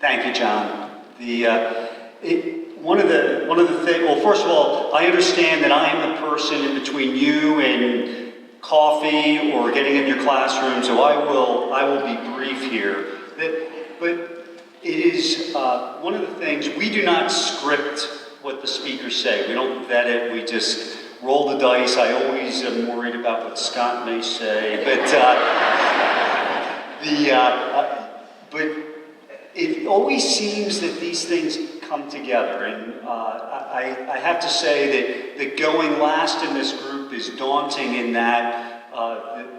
Thank you, John. One of the things. Well, first of all, I understand that I am the person in between you and coffee or getting in your classroom, so I will be brief here. But it is one of the things, we do not script what the speakers say. We don't vet it. We just roll the dice. I always am worried about what Scott may say, but it always seems that these things come together, and I have to say that going last in this group is daunting in that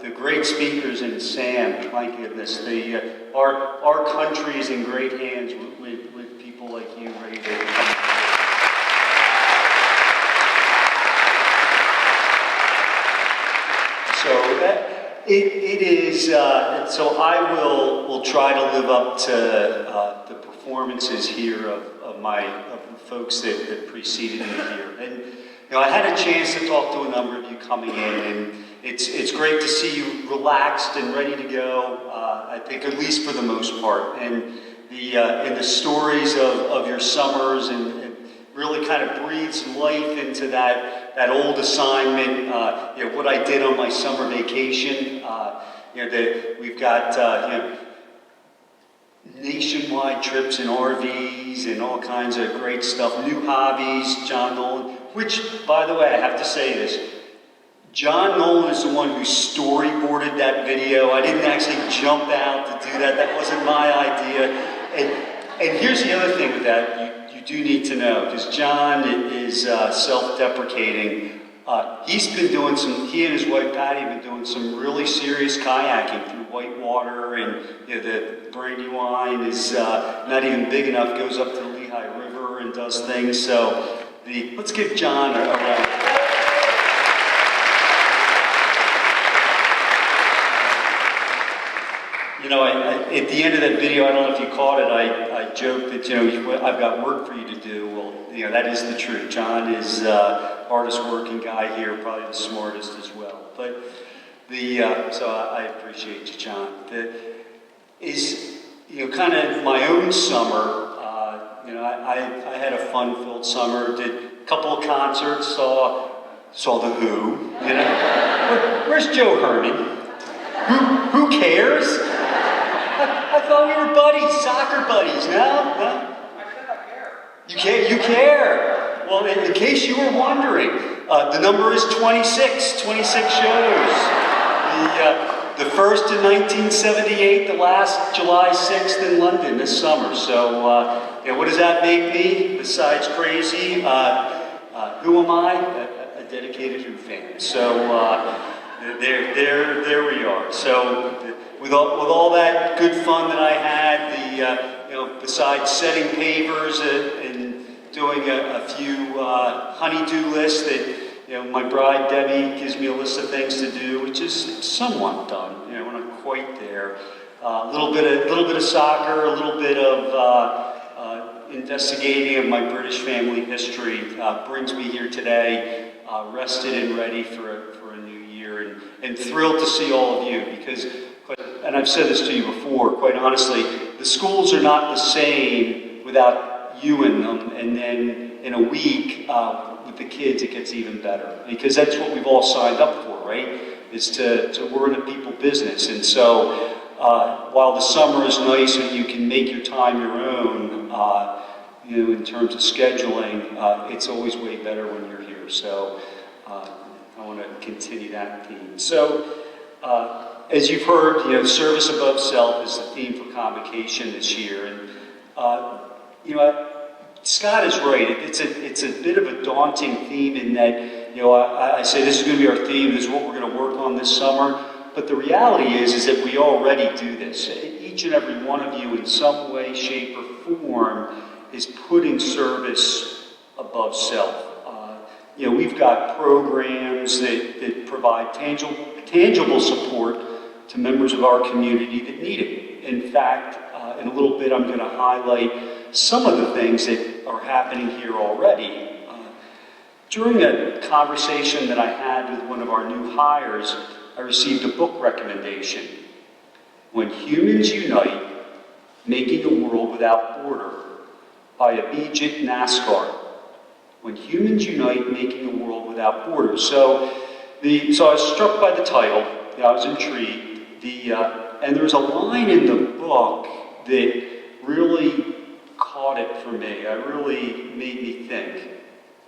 the great speakers and Sam, my goodness, our country is in great hands with people like you ready to come. So it is. So I will try to live up to the performances here of the folks that preceded me here. And I had a chance to talk to a number of you coming in, and it's great to see you relaxed and ready to go. I think at least for the most part, and the stories of your summers and really kind of breathes life into that old assignment. What I did on my summer vacation. That we've got nationwide trips in RVs and all kinds of great stuff. New hobbies, John Nolan. Which, by the way, I have to say this. John Nolan is the one who storyboarded that video. I didn't actually jump out to do that. That wasn't my idea. And here's the other thing with that. You do need to know, because John is self-deprecating. He and his wife Patty have been doing some really serious kayaking through whitewater, and the Brandywine is not even big enough, goes up to the Lehigh River and does things. So let's give John a round. At the end of that video, I don't know if you caught it, I joked that, I've got work for you to do. Well, that is the truth. John is hardest working guy here, probably the smartest as well. But so I appreciate you, John. Kind of my own summer, I had a fun-filled summer, did a couple of concerts, saw The Who, Where's Joe Herman? Who cares? I thought we were buddies, soccer buddies. No? I said I care. You care. Well, in case you were wondering, the number is 26 shows. The first in 1978, the last July 6th in London this summer. So, what does that make me, besides crazy? Who am I? A dedicated Who fan. So, there we are. So, with all that good fun that I had, besides setting pavers and doing a few honey-do lists that, my bride Debbie gives me a list of things to do, which is somewhat done. We're not quite there. A little bit of soccer, a little bit of investigating of my British family history brings me here today, rested and ready for a new year, and thrilled to see all of you, because, and I've said this to you before, quite honestly, the schools are not the same without you in them, and then in a week, with the kids, it gets even better, because that's what we've all signed up for, right? Is to we're in a people business, and so while the summer is nice and you can make your time your own, in terms of scheduling, it's always way better when you're here. So I want to continue that theme. So as you've heard, service above self is the theme for Convocation this year, and Scott is right. It's a bit of a daunting theme in that, I say this is going to be our theme, this is what we're going to work on this summer, but the reality is that we already do this. Each and every one of you in some way, shape, or form is putting service above self. We've got programs that provide tangible support to members of our community that need it. In fact, in a little bit, I'm going to highlight some of the things that are happening here already. During a conversation that I had with one of our new hires, I received a book recommendation. When Humans Unite, Making a World Without Border by Abhijit NASCAR. When Humans Unite, Making a World Without Borders. So I was struck by the title. I was intrigued. And there's a line in the book that really caught it for me. It really made me think.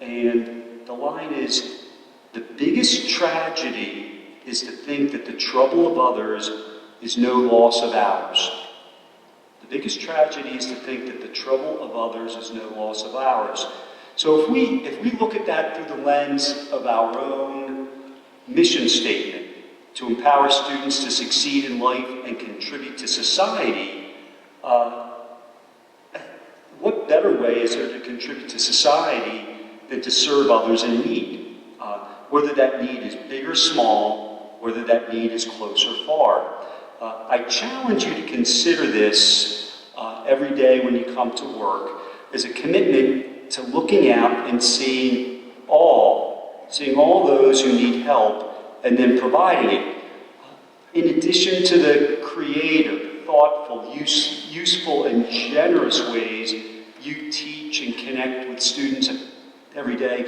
And the line is, the biggest tragedy is to think that the trouble of others is no loss of ours. The biggest tragedy is to think that the trouble of others is no loss of ours. So if we look at that through the lens of our own mission statement, to empower students to succeed in life and contribute to society, what better way is there to contribute to society than to serve others in need? Whether that need is big or small, whether that need is close or far. I challenge you to consider this every day when you come to work as a commitment to looking out and seeing all those who need help and then providing it. In addition to the creative, thoughtful, useful, and generous ways you teach and connect with students every day,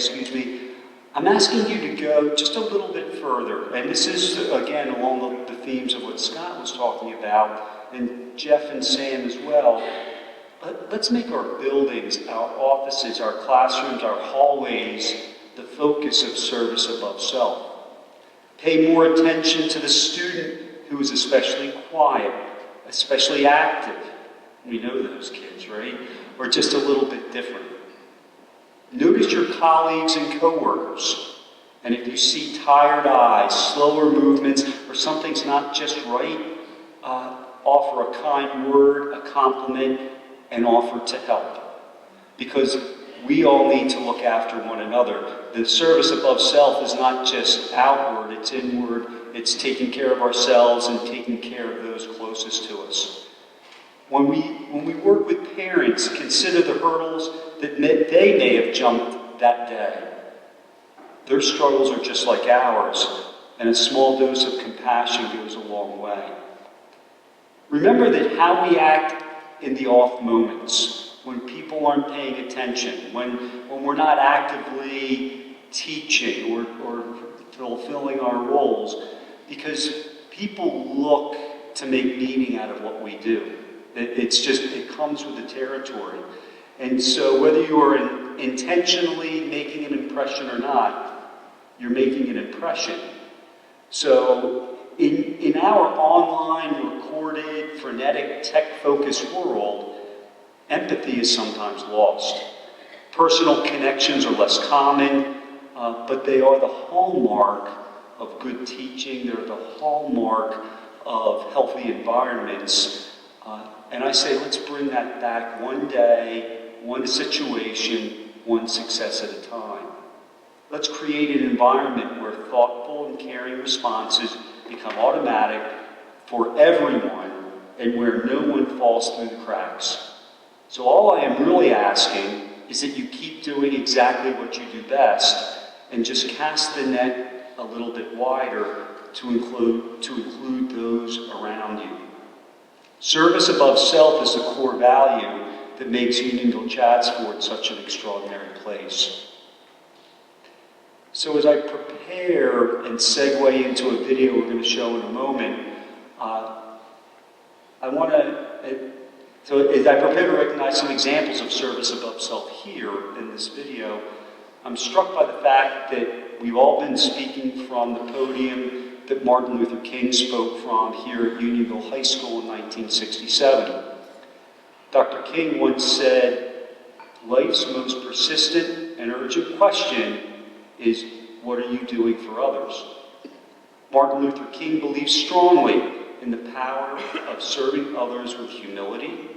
I'm asking you to go just a little bit further. And this is, again, along the themes of what Scott was talking about, and Jeff and Sam as well. Let's make our buildings, our offices, our classrooms, our hallways, the focus of service above self. Pay more attention to the student who is especially quiet, especially active. We know those kids, right? Or just a little bit different. Notice your colleagues and coworkers. And if you see tired eyes, slower movements, or something's not just right, offer a kind word, a compliment, and offer to help. Because we all need to look after one another. The service above self is not just outward, it's inward. It's taking care of ourselves and taking care of those closest to us. When we work with parents, consider the hurdles that they may have jumped that day. Their struggles are just like ours, and a small dose of compassion goes a long way. Remember that how we act in the off moments, when people aren't paying attention, when we're not actively teaching or fulfilling our roles, because people look to make meaning out of what we do. It comes with the territory. And so whether you are intentionally making an impression or not, you're making an impression. So in our online, recorded, frenetic, tech-focused world, empathy is sometimes lost. Personal connections are less common, but they are the hallmark of good teaching. They're the hallmark of healthy environments. And I say, let's bring that back one day, one situation, one success at a time. Let's create an environment where thoughtful and caring responses become automatic for everyone and where no one falls through the cracks. So all I am really asking is that you keep doing exactly what you do best and just cast the net a little bit wider to include those around you. Service above self is the core value that makes Unionville Chatsford such an extraordinary place. So as I prepare and segue into a video we're going to show in a moment, as I prepare to recognize some examples of service above self here in this video, I'm struck by the fact that we've all been speaking from the podium that Martin Luther King spoke from here at Unionville High School in 1967. Dr. King once said, "Life's most persistent and urgent question is, what are you doing for others?" Martin Luther King believed strongly in the power of serving others with humility,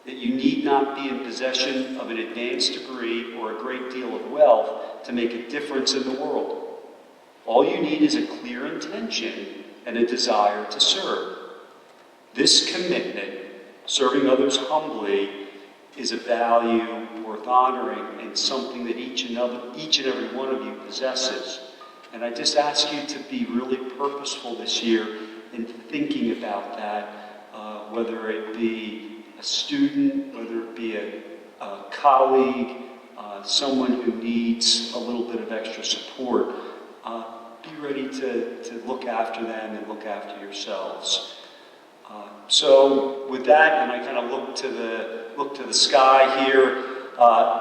that you need not be in possession of an advanced degree or a great deal of wealth to make a difference in the world. All you need is a clear intention and a desire to serve. This commitment, serving others humbly, is a value worth honoring and something that each and every one of you possesses. And I just ask you to be really purposeful this year in thinking about that, whether it be a student, whether it be a colleague, someone who needs a little bit of extra support, be ready to look after them and look after yourselves. So with that, and I kind of look to the sky here,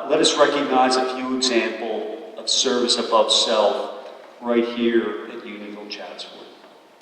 let us recognize a few examples of service above self right here